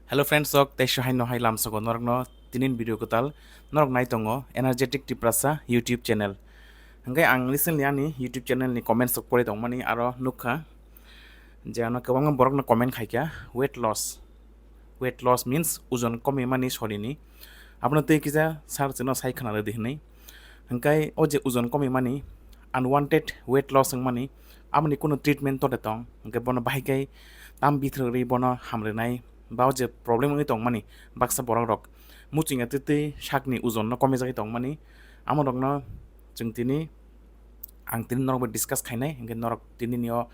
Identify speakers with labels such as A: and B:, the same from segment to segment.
A: Hello friends, sok teisho hai no hai lam sogo norok no tinin video kotal norok nai tongo energetic Tiprasa YouTube channel. Hanggai ang recently ani YouTube channel ni comment sok pore tong mani aro nukha je ano kwbangma borok no comment khaikya weight loss. Weight loss means ojon komi mani shorini. Apno tei kija sar chino sai khana re dikhnai. Hanggai o je ojon komi mani unwanted weight loss ang mani amni kono treatment to tong hanggai bono bahai tam bithri bono hamrenai bao je problem ngi tong mani baksa borok rok muchinga tete sakni ojon no kome jai tong mani amorok no jeng tini ang tini norok discuss khainai hingke norok tini nio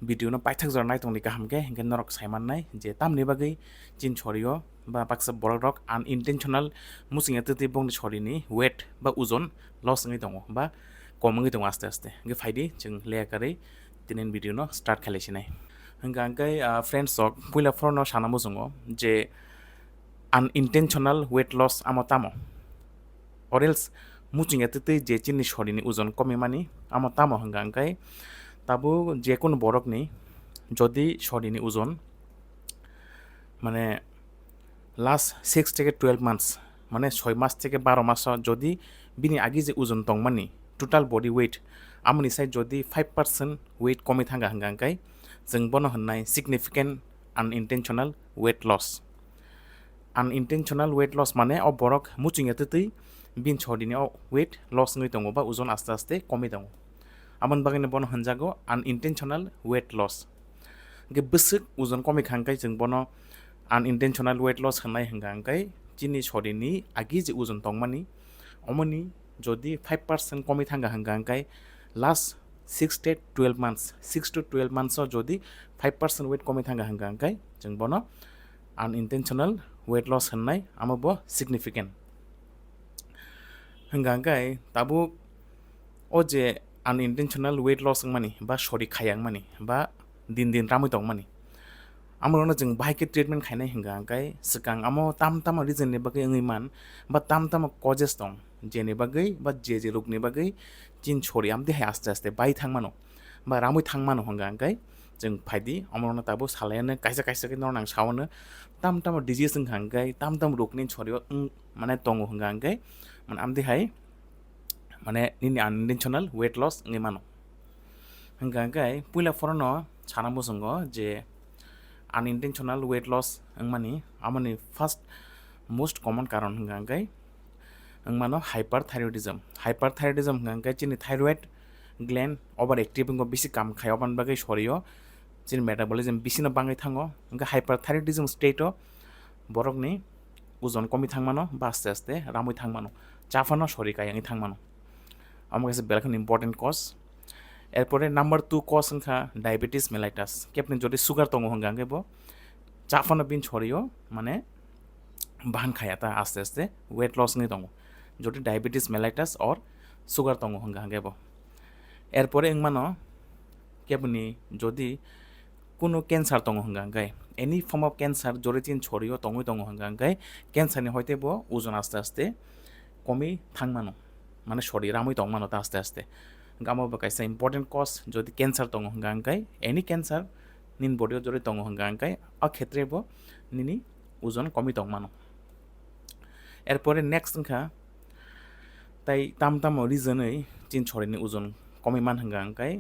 A: video no paithak jor nai tong ni kaham ke hingke norok saiman nai je tamni bagai chin chorio ba baksa borok rok unintentional muchinga tete bong chori ni weight ba ojon loss ngi tongo ba kom ngi tongo aste aste hingke faidi jeng leya kare tini video no start khalaisinai hingkai friends sok puila forno sana muzungo je unintentional weight loss amo tamo or else muchinga tete je chini shorini ojon kome mani amo tamo hingkai tabu je kono borok ni jodi shorini ojon মানে last 6 থেকে 12 months মানে 6 মাস থেকে 12 মাস যদি বিনি আগে যে ওজন তংমানি total body weight আমনি সাই যদি 5% ওয়েট কমে থাকা হাঙ্গাঙ্কাই जों बनो होननाय significant आनइन्टेनशनेल weight loss आनइन्टेनशनेल weight loss माने अब बरक मुचिंगा तै बिन छदिनि वेट लस ngै दङ बा ओजन आस्ते आस्ते कमै दङ आमन बागैनो बनो होनजागो आनइन्टेनशनेल वेट लस गे बसुक ओजन कमै खांकाय जों बनो आनइन्टेनशनेल वेट लस होननाय हंगांकाय जिनि छदिनि आगि जे ओजन दंमानि अमनि जदि 5% कमै थांगा हंगांकाय last 6 to 12 months 6 to 12 months जदि 5% वेट कमै थांगा हंगांकाय जों बनो आनइन्टेनशनेल वेट लस होननाय आमबो सिगनिफिकेन्ट हंगांकाय ताबु ओ जे आनइन्टेनशनेल वेट लस मानि बा सरि खायां मानि बा दिन दिन रामै दं मानि आमरनो जों बाहायके ट्रिटमेन्ट खायनाय हंगांकाय सिगां आमो ताम ताम रिजन ने बागै ngै मान बा ताम ताम कजेस दं जेने बागै बा जे रोगनि बागै चिन छोरि आम देहा आस्ते आस्ते बाय थांमानो बा रामै थांमानो हंगांकाय जों फायदि अमरनो ताबो सालायानो कायसा कायसा के नरनां सावनो ताम ताम डिजीज हंगांकाय ताम ताम रोगनि छोरियो माने दङ हंगांकाय माने आम देहाय माने निनि आनइन्टेनशनेल वेट लस ngै मानो हंगांकाय पुइला फरनो सानामो जोंगो जे unintentional weight loss angmani amani first most common karon hingangkai angmano hyperthyroidism hingangkai chini thyroid gland overactive ngo bisi kam khayaban bagai soriyo chini metabolism bisi no bangai thango angka hyperthyroidism state o borokni ojon komi thangmano ba aste aste ramoi thangmano chafano sori kayangi thangmano among is belakon important cause এরপরে number 2 cause সংখ্যা diabetes mellitus কেপনি যদি sugar তঙ্গ হঙ্গাঙ্গে বো চাফানো বিন ছড়িও মানে বাহান খায়াতা আস্তে আস্তে weight loss নই দङ যদি ডায়াবেটিস মেলাইটাস অর সুগার তঙ্গ হঙ্গাঙ্গে বো এরপরে ইংমানো কেপনি যদি কোনো ক্যান্সার তঙ্গ হঙ্গাঙ্গাই এনি ফর্ম অফ ক্যান্সার জরে চিন ছড়িও তঙ্গই তঙ্গ হঙ্গাঙ্গাই ক্যান্সারনি হইতে বো ওজন আস্তে আস্তে কমি থাংমানো মানে শরীর রামই তংমানো তা আস্তে আস্তে गामो बकाइसा इम्पोर्टेन्ट कज जदि क्यान्सार दङ हंगांकाय एनी क्यान्सार निन बडियो जरि दङ हंगांकाय अ क्षेत्रेबो निनि ओजन कमी दंमानो एरपरे नेक्स्ट संख्या ताई ताम ताम रिजनै चिन छरिनि ओजन कमी मान हंगांकाय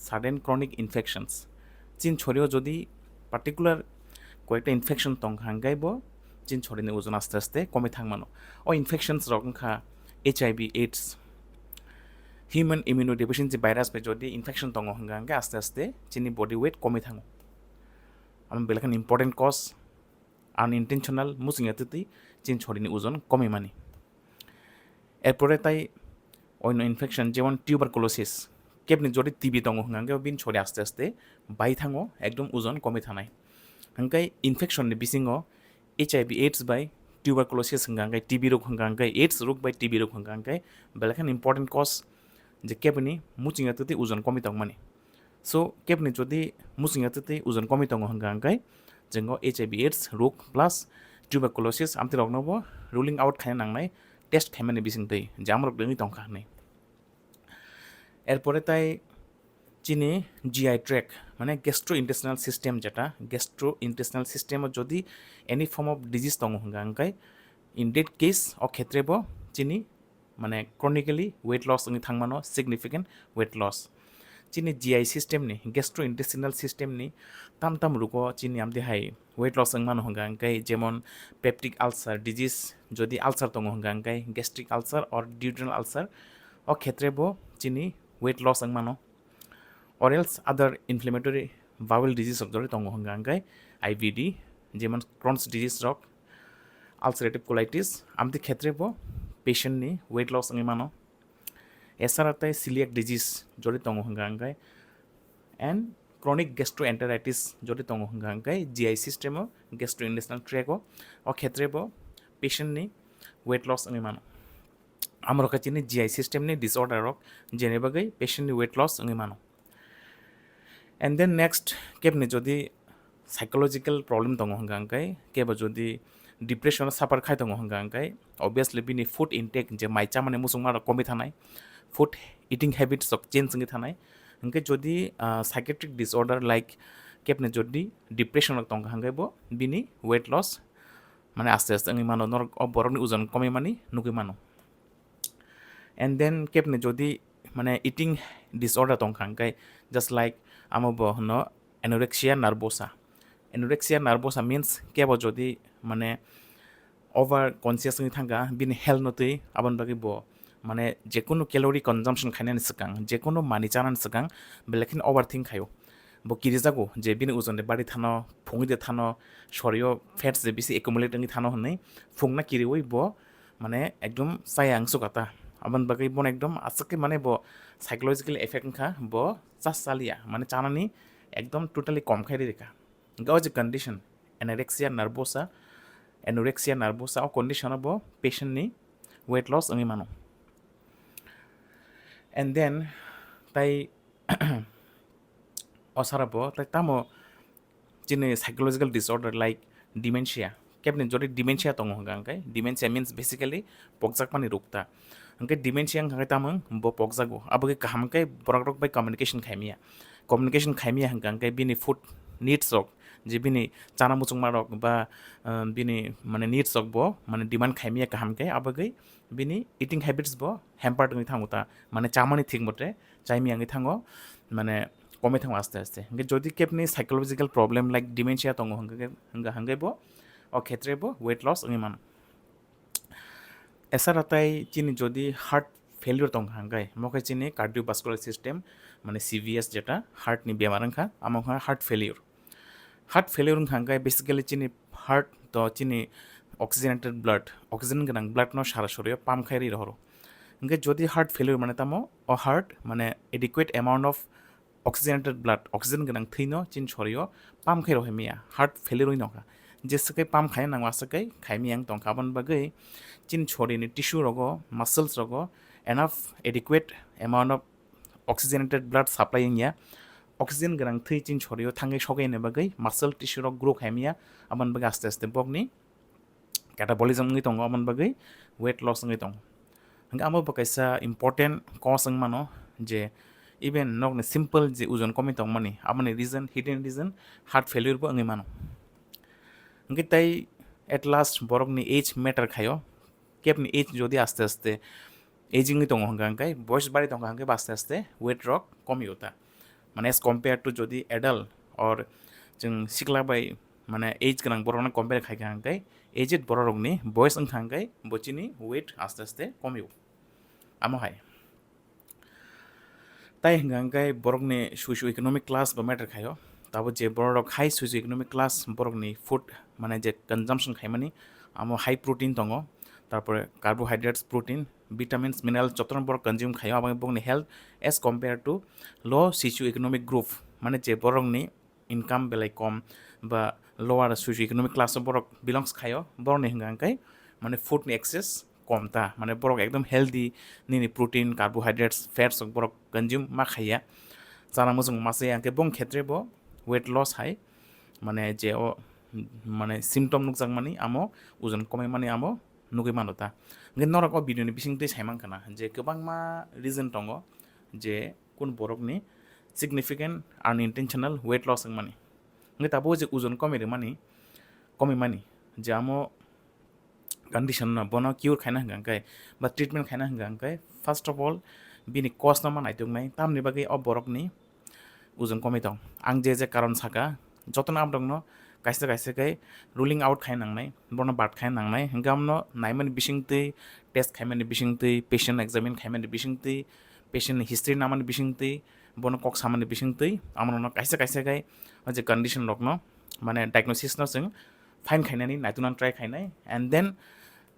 A: साडेन क्रोनिक इनफेक्शंस चिन छरियो जदि पार्टिकुलार कयेकटा इनफेक्शन दं हंगायबो चिन छरिनि ओजन आस्ते आस्ते कमी थांमानो अ इनफेक्शंस रकंखा HIV एड्स ह्यूमन इम्यूनोडेफिशिएंसी भाइरास पे जदि इनफेक्शन दङ हंगांगे आस्ते आस्ते चिनि बडि वेट कमी थाङो आम बेलेखान इम्पोर्टेन्ट कज आनइन्टेनशनेल मुसिंगा तै चिन छरिनि ओजन कमी मानि एरपरे ताई अন্য इनफेक्शन जेमन टिउबारकुलोसिस केपनि जदि टिबि दङ हंगांगे बिन छरि आस्ते आस्ते बाय थाङो एकदम ओजन कमी थानाय हंगाय इनफेक्शननि बिसिङो HIV ads bye tuberculosis हंगांगे TV रोग हंगांगे एड्स रोग बाय टिबि रोग हंगांगे बेलेखान इम्पोर्टेन्ट कज जे केपनि मुचिंगा तते ओजन कमी दं माने सो केपनि जदि मुचिंगा तते ओजन कमी दं हंगांगाय जोंगो HIV एड्स रोग प्लस ट्यूबरकुलोसिस आमति रगनबो रुलिंग आउट खाय नांनाय टेस्ट खायमाने बिसिं दै जामरक दोंनि दंखा नै एरपरे ताय चिनि GI ट्रैक মানে গ্যাস্ট্রোইন্টেস্টিনাল সিস্টেম যেটা গ্যাস্ট্রোইন্টেস্টিনাল সিস্টেমে যদি এনি ফর্ম অফ ডিজিজ দङ হঙ্গা আংকাই ইন ডেট কেস অ ক্ষেত্রেবো চিনি মানে ক্রনিক্যালি ওয়েট লস नि थांमानो सिगनिफिकेंट वेट लस चिनी जीआई सिस्टम नि गेस्ट्रो इंटेस्टिनल सिस्टम नि ताम ताम रुको चिनी आमदे हाई वेट लस मानो हंगा अंकाई जेमन पेप्टिक आल्सार डिजीज जदि आल्सार दङ हंगा अंकाई गैस्ट्रिक आल्सार और डिउड्रेनल आल्सार अ क्षेत्रेबो चिनी वेट लस मानो or else other inflammatory bowel disease of jori dङ hंगा अंकाई आईबीडी जेमन Crohn's disease rok ulcerative colitis आमदे क्षेत्रेबो पेशेंट नि वेट लस मानो एसाराताई celiac disease जरि दङ हंगा अंकाई and chronic gastroenteritis जरि दङ हंगा Ankai GI system gastrointestinal tract अ क्षेत्रेबो पेशेंट नि वेट लस मानो आमरो काचिनि GI system नि disorder रक जेनेबागै पेशेंट नि वेट लस मानो and then next केबनि जदि psychological problem दङ हंगा अंकाई केबो जदि डिप्रेशन साफार खाय दङ हंगा अंकाई obviously बिनि फुड इनटेक जे माइचा माने मुसुं मारो कमि थानाय food eating habits of change संगे थानाय ओंके जदि साइकेट्रिक डिसऑर्डर लाइक केबने जदि डिप्रेशन दङ हंगाबो बिनि वेट लस माने आस्ते आस्ते अंगि मानो नर बरनि उजन कमि मानि नुगि मानो एंड देन केबने जदि माने इटिंग डिसऑर्डर दङ हंगाय जस्ट लाइक आमबो हनो एनोरेक्सिया नार्भोसा मीन्स केबो जदि माने ओवर कन्सियास थांगा बिनि हेल्थ नतै आबन बागै बो माने जेकुनु कैलोरी कंजम्पशन खाइनानि सिगां जेकुनु मानि जानानि सिगां बेलेकिन ओवर थिंक खायो बो किरि जागो जे बिनि उजन बारि थानो फुंगिदे थानो शरीर फैट्स जे बिसि एकुमुलेट नि थानो हनै फुंना किरि वइ बो माने एकदम साया अंसुगाता आबन बागै बन एकदम आसके माने बो साइकोलॉजिकल इफेक्ट खा बो चालिया माने चानानि एकदम टोटली कम खाइ रेखा गाव जे कंडीशन एनोरेक्सिया नार्भोसा अ कंडीशन बो पेशेंट नि वेट लस अंगि मानो and then tai osarabo tai tamo chini psychological disorder like dementia kepne jodi dementia tong hanga kai dementia means basically pokjak pani rukta angke dementia hanga tamang bo pokjago aboge kaham kai borok rok by communication khaimia hanga kai bini food needs rok je bini chana muchung marok ba bini mane needs rok bo mane demand khaimia kaham kai aboge bini eating habits bo hampered ni thanguta mane chamani thik mote chaimi angi thango mane কমে থাকো আস্তে আস্তে যদি কেপনি psychological problem like dementia দङ হঙ্গাইবো অ ক্ষেত্রেবো weight loss মান এছাড়াতাই চিনি যদি heart failure দङ হঙ্গাই মকে চিনি cardiovascular system মানে সিভিএস যেটা হার্ট নি বেমার হঙ্কা আমক হার্ট ফেলিওর হঙ্গাই বেসিক্যালি চিনি হার্ট তো চিনি অক্সিজেনেটেড ব্লাড অক্সিজেন গোনাं ব্লাড ন সারা শরীরে পাম্প খাইরি রহর হঙ্গে যদি হার্ট ফেলিওর মানে তামো অ হার্ট মানে adequate amount of oxygenated blood oxygen गोनां थैनो चिन शरीर पाम खाइ रहिमिया हार्ट फेलियर नका जेसकै पाम खाइ नांगवा सकै खाइमियां तंखाबन बगै चिन शरीरनि टिश्यू रगो मसल्स रगो enough adequate amount of oxygenated blood supplying या ऑक्सीजन गोनां थै चिन शरीर थांगै सगैने बगै मसल टिश्यू रग ग्रो खाइमिया अमन बगै आस्ते आस्ते बगनि कैटाबॉलिज्म ngi tongo अमन बगै वेट लॉस ngi tongo हंगा अमो बकैसा इम्पोर्टेंट कॉज मानो जे इवन नगने सिंपल जे उजन कमी तंग मानी आमने reason hidden reason heart failure बो अंगे मानो अंगे ताई एट लास्ट बरक नि एज मैटर खायो केपनि एज जदि आस्ते आस्ते एजिंग दङ हंगा अंगाय बयस बारि दङ हंगा आस्ते आस्ते वेट रक कमी होता माने एज कंपेयर टू जदि एडल्ट और जों सिक्ला बाय माने एज गोनां बरकना कंपेयर खायगा अंगाय एजेड बरकनि बयस अंगाय बचिनि वेट आस्ते आस्ते कमियो आमो हाय তাই হঙ্গাই বরকনি সুইসু ইকোনমিক ক্লাস বা ম্যাটার খায় তাবো যে বড় হাই সুইসু ইকোনমিক ক্লাস বরকনি ফুড মানে যে কনজামশন খাইমানি আমো হাই প্রোটিন দङ তারপরে কার্বোহাইড্রেটস প্রোটিন ভিটামিনস মিনারেলস যতন বড় কনজিউম খায় এবং বংনি health as compare to low socio economic group মানে যে বরকনি ইনকাম বেলাই কম বা লোয়ার সুইসু ইকোনমিক ক্লাস বরক বিলংস খায় বরনি হঙ্গাই মানে ফুডনি এক্সেস कमता माने बरक एकदम हेल्दी निनी प्रोटीन कार्बोहाइड्रेट्स फैट्स बरक कंज्यूम मा खाया जाना मोजों मासे आंके बं क्षेत्रे बो वेट लॉस हाय माने जे ओ माने सिम्पटम नुकजां माने आमो उजन कमे माने आमो नुगै मानोता नगे नरक भिडियोनि बिसिं दै साइमां खाना जे गोबां मा रिजन दङ जे कुन बरकनि significant unintentional weight loss ang mani ngai tabo je uzon kome mani je amo condition na bono cure khaina hang kai ba treatment khaina hang kai first of all bini cause na manai tung nai tamni bagai borok ni uzon kome tong ang je karon saka jotona am dong no kaisa kai ruling out khai nangnai bono bat khai nangnai hingam no naimani bisingtei test khaimani bisingtei patient examine khaimani bisingtei patient history namani bisingtei bono kok samani bisingtei amno no kaisa kai je condition rok no mane diagnosis no sing fine khainani naitunan try khainai and then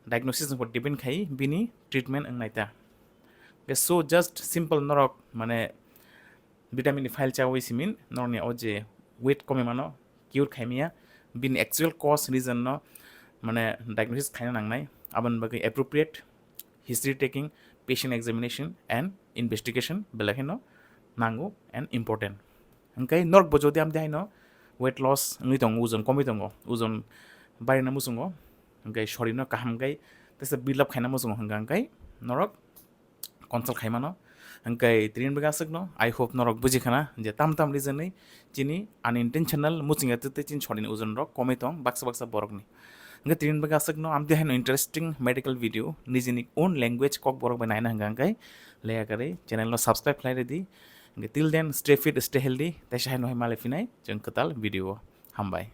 A: diagnosis no depend khai bini treatment ang naita so just simple norok mane vitamin file chawi simin norni oje weight kome mano cure khaimia bin actual cause reason no mane diagnosis khaina nangnai aban bagai appropriate history taking patient examination and investigation belahino nango and important angkai nork bojodi am daino weight loss ngi tong uzon komi tongo uzon bari na musungo angkai shori no kaham gai tesa build up khaina musungo hangkai norok consult khaimano angkai trin bagasek no I hope norok buji khana je tam reason nei chini unintentional musinga te chin shori uzon rok komi tong baksa borok ni angkai trin bagasek no am dehano interesting medical video nijini own language kok borok ba naina hangkai leya kare channel no subscribe khlai redi till then stay fit stay healthy taisa hai no male finai jeng katal video hambai